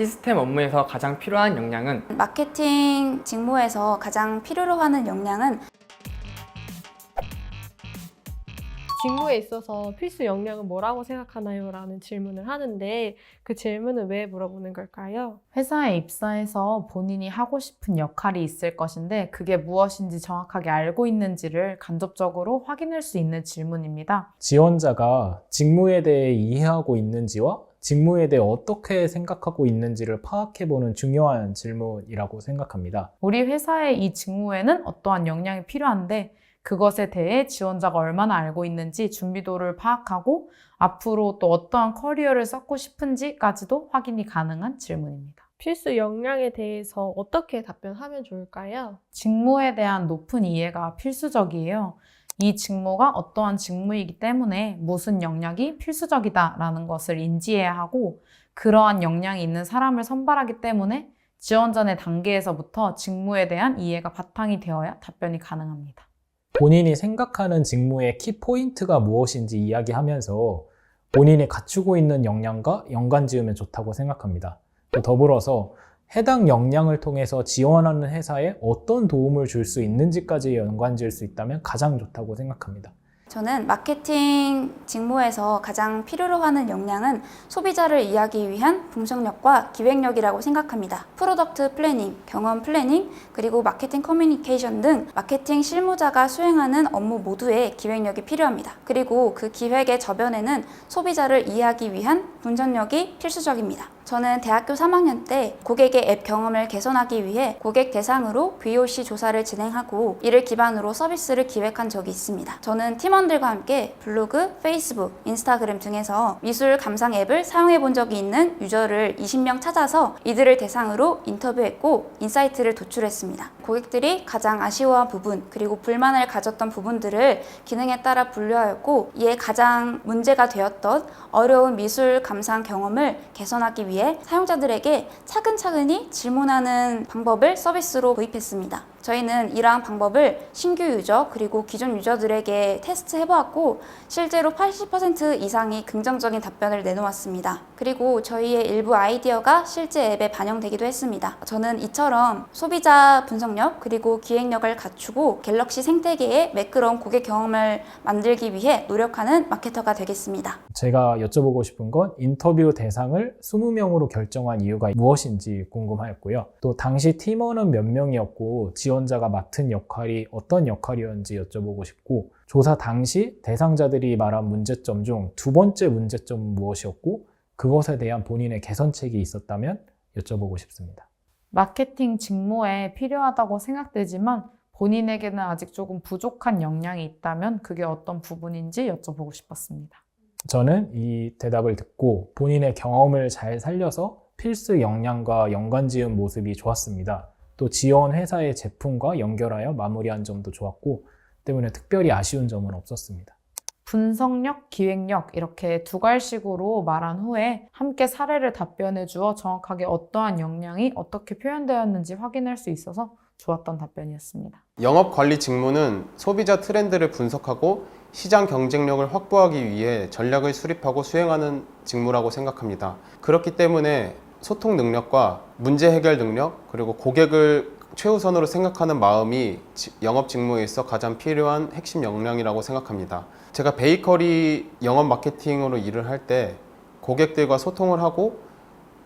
시스템 업무에서 가장 필요한 역량은 마케팅 직무에서 가장 필요로 하는 역량은 직무에 있어서 필수 역량은 뭐라고 생각하나요? 라는 질문을 하는데 그 질문은 왜 물어보는 걸까요? 회사에 입사해서 본인이 하고 싶은 역할이 있을 것인데 그게 무엇인지 정확하게 알고 있는지를 간접적으로 확인할 수 있는 질문입니다. 지원자가 직무에 대해 이해하고 있는지와 직무에 대해 어떻게 생각하고 있는지를 파악해보는 중요한 질문이라고 생각합니다. 우리 회사의 이 직무에는 어떠한 역량이 필요한데 그것에 대해 지원자가 얼마나 알고 있는지 준비도를 파악하고 앞으로 또 어떠한 커리어를 쌓고 싶은지까지도 확인이 가능한 질문입니다. 필수 역량에 대해서 어떻게 답변하면 좋을까요? 직무에 대한 높은 이해가 필수적이에요. 이 직무가 어떠한 직무이기 때문에 무슨 역량이 필수적이다라는 것을 인지해야 하고 그러한 역량이 있는 사람을 선발하기 때문에 지원자 내 단계에서부터 직무에 대한 이해가 바탕이 되어야 답변이 가능합니다. 본인이 생각하는 직무의 키포인트가 무엇인지 이야기하면서 본인이 갖추고 있는 역량과 연관지으면 좋다고 생각합니다. 또 더불어서 해당 역량을 통해서 지원하는 회사에 어떤 도움을 줄 수 있는지까지 연관지을 수 있다면 가장 좋다고 생각합니다. 저는 마케팅 직무에서 가장 필요로 하는 역량은 소비자를 이해하기 위한 분석력과 기획력이라고 생각합니다. 프로덕트 플래닝, 경험 플래닝, 그리고 마케팅 커뮤니케이션 등 마케팅 실무자가 수행하는 업무 모두에 기획력이 필요합니다. 그리고 그 기획의 저변에는 소비자를 이해하기 위한 분석력이 필수적입니다. 저는 대학교 3학년 때 고객의 앱 경험을 개선하기 위해 고객 대상으로 VOC 조사를 진행하고 이를 기반으로 서비스를 기획한 적이 있습니다. 저는 팀원들과 함께 블로그, 페이스북, 인스타그램 등에서 미술 감상 앱을 사용해 본 적이 있는 유저를 20명 찾아서 이들을 대상으로 인터뷰했고 인사이트를 도출했습니다. 고객들이 가장 아쉬워한 부분 그리고 불만을 가졌던 부분들을 기능에 따라 분류하였고 이에 가장 문제가 되었던 어려운 미술 감상 경험을 개선하기 위해 사용자들에게 차근차근히 질문하는 방법을 서비스로 도입했습니다. 저희는 이러한 방법을 신규 유저 그리고 기존 유저들에게 테스트해보았고 실제로 80% 이상이 긍정적인 답변을 내놓았습니다. 그리고 저희의 일부 아이디어가 실제 앱에 반영되기도 했습니다. 저는 이처럼 소비자 분석력 그리고 기획력을 갖추고 갤럭시 생태계의 매끄러운 고객 경험을 만들기 위해 노력하는 마케터가 되겠습니다. 제가 여쭤보고 싶은 건 인터뷰 대상을 20명으로 결정한 이유가 무엇인지 궁금하였고요. 또 당시 팀원은 몇 명이었고 지원자가 맡은 역할이 어떤 역할이었는지 여쭤보고 싶고 조사 당시 대상자들이 말한 문제점 중 두 번째 문제점은 무엇이었고 그것에 대한 본인의 개선책이 있었다면 여쭤보고 싶습니다. 마케팅 직무에 필요하다고 생각되지만 본인에게는 아직 조금 부족한 역량이 있다면 그게 어떤 부분인지 여쭤보고 싶었습니다. 저는 이 대답을 듣고 본인의 경험을 잘 살려서 필수 역량과 연관지은 모습이 좋았습니다. 또 지원 회사의 제품과 연결하여 마무리한 점도 좋았고 때문에 특별히 아쉬운 점은 없었습니다. 분석력, 기획력 이렇게 두 갈식으로 말한 후에 함께 사례를 답변해 주어 정확하게 어떠한 역량이 어떻게 표현되었는지 확인할 수 있어서 좋았던 답변이었습니다. 영업관리 직무는 소비자 트렌드를 분석하고 시장 경쟁력을 확보하기 위해 전략을 수립하고 수행하는 직무라고 생각합니다. 그렇기 때문에 소통 능력과 문제 해결 능력 그리고 고객을 최우선으로 생각하는 마음이 영업 직무에 있어 가장 필요한 핵심 역량이라고 생각합니다. 제가 베이커리 영업 마케팅으로 일을 할 때 고객들과 소통을 하고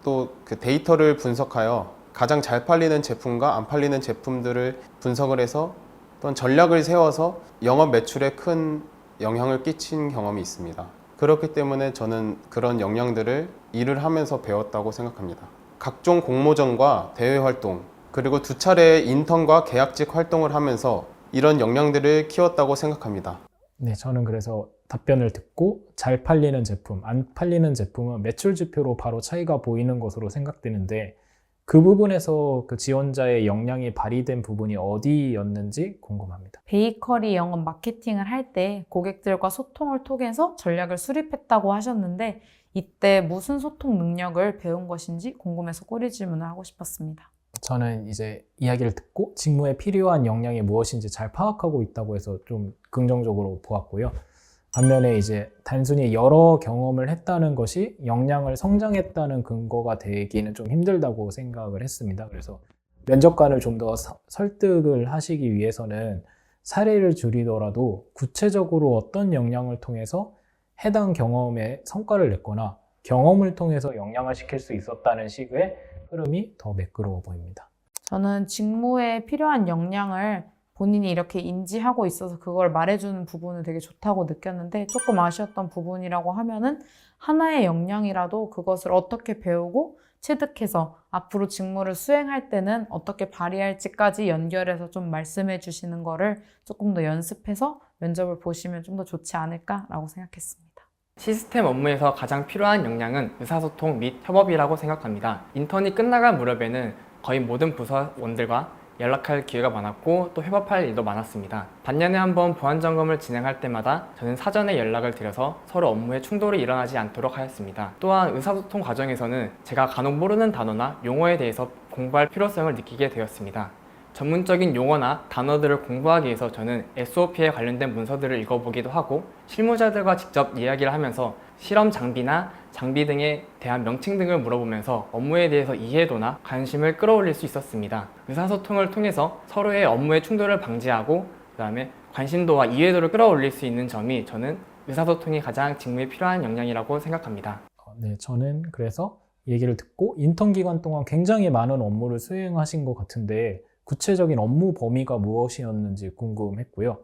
또 그 데이터를 분석하여 가장 잘 팔리는 제품과 안 팔리는 제품들을 분석을 해서 또한 전략을 세워서 영업 매출에 큰 영향을 끼친 경험이 있습니다. 그렇기 때문에 저는 그런 역량들을 일을 하면서 배웠다고 생각합니다. 각종 공모전과 대회 활동 그리고 2차례의 인턴과 계약직 활동을 하면서 이런 역량들을 키웠다고 생각합니다. 네, 저는 그래서 답변을 듣고 잘 팔리는 제품, 안 팔리는 제품은 매출 지표로 바로 차이가 보이는 것으로 생각되는데 그 부분에서 그 지원자의 역량이 발휘된 부분이 어디였는지 궁금합니다. 베이커리 영업 마케팅을 할 때 고객들과 소통을 통해서 전략을 수립했다고 하셨는데 이때 무슨 소통 능력을 배운 것인지 궁금해서 꼬리 질문을 하고 싶었습니다. 저는 이제 이야기를 듣고 직무에 필요한 역량이 무엇인지 잘 파악하고 있다고 해서 좀 긍정적으로 보았고요. 반면에 이제 단순히 여러 경험을 했다는 것이 역량을 성장했다는 근거가 되기는 좀 힘들다고 생각을 했습니다. 그래서 면접관을 좀 더 설득을 하시기 위해서는 사례를 줄이더라도 구체적으로 어떤 역량을 통해서 해당 경험에 성과를 냈거나 경험을 통해서 역량을 시킬 수 있었다는 식의 흐름이 더 매끄러워 보입니다. 저는 직무에 필요한 역량을 본인이 이렇게 인지하고 있어서 그걸 말해주는 부분은 되게 좋다고 느꼈는데 조금 아쉬웠던 부분이라고 하면은 하나의 역량이라도 그것을 어떻게 배우고 체득해서 앞으로 직무를 수행할 때는 어떻게 발휘할지까지 연결해서 좀 말씀해 주시는 거를 조금 더 연습해서 면접을 보시면 좀 더 좋지 않을까라고 생각했습니다. 시스템 업무에서 가장 필요한 역량은 의사소통 및 협업이라고 생각합니다. 인턴이 끝나갈 무렵에는 거의 모든 부서원들과 연락할 기회가 많았고 또 협업할 일도 많았습니다. 반년에 한 번 보안 점검을 진행할 때마다 저는 사전에 연락을 드려서 서로 업무에 충돌이 일어나지 않도록 하였습니다. 또한 의사소통 과정에서는 제가 간혹 모르는 단어나 용어에 대해서 공부할 필요성을 느끼게 되었습니다. 전문적인 용어나 단어들을 공부하기 위해서 저는 SOP에 관련된 문서들을 읽어보기도 하고 실무자들과 직접 이야기를 하면서 실험 장비나 장비 등에 대한 명칭 등을 물어보면서 업무에 대해서 이해도나 관심을 끌어올릴 수 있었습니다. 의사소통을 통해서 서로의 업무의 충돌을 방지하고 그다음에 관심도와 이해도를 끌어올릴 수 있는 점이 저는 의사소통이 가장 직무에 필요한 역량이라고 생각합니다. 네, 저는 그래서 얘기를 듣고 인턴 기간 동안 굉장히 많은 업무를 수행하신 것 같은데 구체적인 업무 범위가 무엇이었는지 궁금했고요.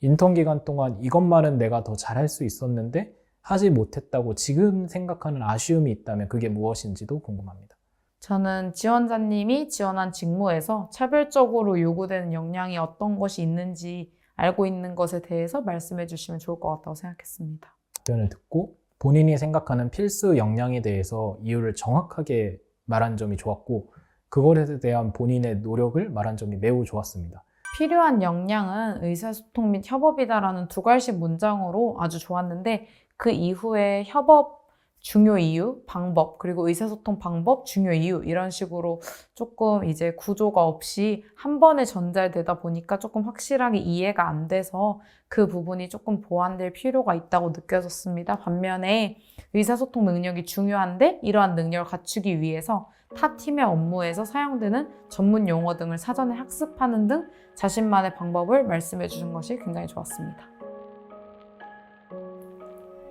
인턴 기간 동안 이것만은 내가 더 잘할 수 있었는데 하지 못했다고 지금 생각하는 아쉬움이 있다면 그게 무엇인지도 궁금합니다. 저는 지원자님이 지원한 직무에서 차별적으로 요구되는 역량이 어떤 것이 있는지 알고 있는 것에 대해서 말씀해 주시면 좋을 것 같다고 생각했습니다. 답변을 듣고 본인이 생각하는 필수 역량에 대해서 이유를 정확하게 말한 점이 좋았고 그것에 대한 본인의 노력을 말한 점이 매우 좋았습니다. 필요한 역량은 의사소통 및 협업이다라는 두 갈씩 문장으로 아주 좋았는데 그 이후에 협업 중요 이유, 방법, 그리고 의사소통 방법, 중요 이유 이런 식으로 조금 이제 구조가 없이 한 번에 전달되다 보니까 조금 확실하게 이해가 안 돼서 그 부분이 조금 보완될 필요가 있다고 느껴졌습니다. 반면에 의사소통 능력이 중요한데 이러한 능력을 갖추기 위해서 타 팀의 업무에서 사용되는 전문 용어 등을 사전에 학습하는 등 자신만의 방법을 말씀해 주신 것이 굉장히 좋았습니다.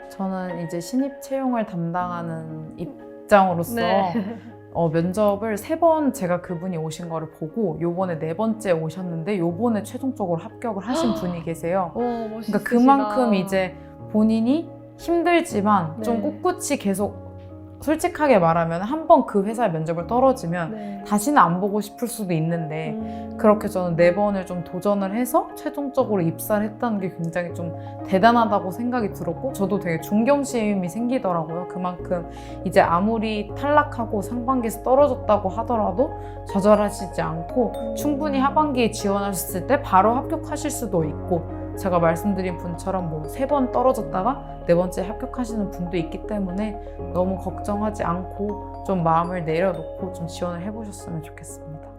저는 이제 신입 채용을 담당하는 입장으로서 네. 면접을 3번 제가 그분이 오신 거를 보고 요번에 4번째 오셨는데 요번에 최종적으로 합격을 하신 분이 계세요. 오, 멋있으시다. 그러니까 그만큼 이제 본인이 힘들지만 좀 네. 꿋꿋이 계속 솔직하게 말하면 한 번 그 회사에 면접을 떨어지면 네. 다시는 안 보고 싶을 수도 있는데 그렇게 저는 4번을 좀 도전을 해서 최종적으로 입사를 했다는 게 굉장히 좀 대단하다고 생각이 들었고 저도 되게 존경심이 생기더라고요. 그만큼 이제 아무리 탈락하고 상반기에서 떨어졌다고 하더라도 좌절하시지 않고 충분히 하반기에 지원하셨을 때 바로 합격하실 수도 있고 제가 말씀드린 분처럼 뭐 3번 떨어졌다가 4번째 합격하시는 분도 있기 때문에 너무 걱정하지 않고 좀 마음을 내려놓고 좀 지원을 해보셨으면 좋겠습니다.